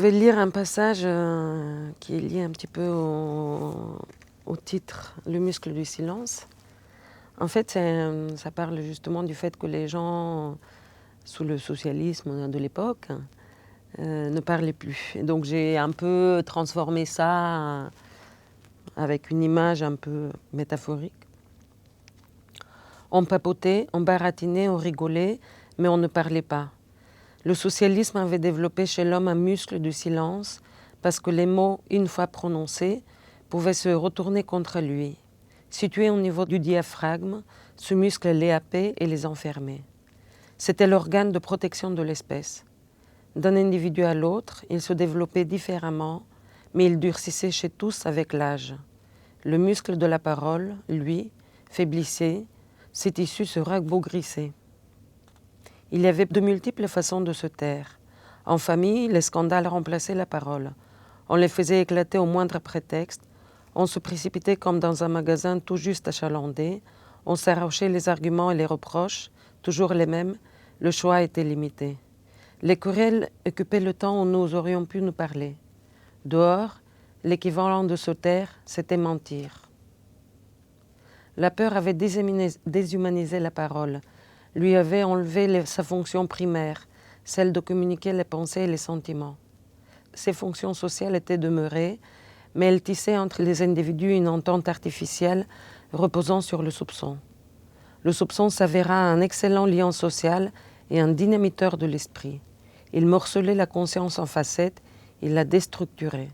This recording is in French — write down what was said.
vais lire un passage qui est lié un petit peu au titre « Le muscle du silence ». En fait, ça parle justement du fait que les gens, sous le socialisme de l'époque, ne parlaient plus. Et donc j'ai un peu transformé ça avec une image un peu métaphorique. On papotait, on baratinait, on rigolait, mais on ne parlait pas. Le socialisme avait développé chez l'homme un muscle du silence parce que les mots, une fois prononcés, pouvaient se retourner contre lui. Situé au niveau du diaphragme, ce muscle les happait et les enfermait. C'était l'organe de protection de l'espèce. D'un individu à l'autre, il se développait différemment, mais il durcissait chez tous avec l'âge. Le muscle de la parole, lui, faiblissait, ses tissus se rabougrissaient. Il y avait de multiples façons de se taire. En famille, les scandales remplaçaient la parole. On les faisait éclater au moindre prétexte. On se précipitait comme dans un magasin tout juste achalandé. On s'arrachait les arguments et les reproches, toujours les mêmes. Le choix était limité. Les querelles occupaient le temps où nous aurions pu nous parler. Dehors, l'équivalent de se taire, c'était mentir. La peur avait déshumanisé la parole, lui avait enlevé sa fonction primaire, celle de communiquer les pensées et les sentiments. Ses fonctions sociales étaient demeurées, mais elle tissait entre les individus une entente artificielle reposant sur le soupçon. Le soupçon s'avéra un excellent lien social et un dynamiteur de l'esprit. Il morcelait la conscience en facettes, il la déstructurait.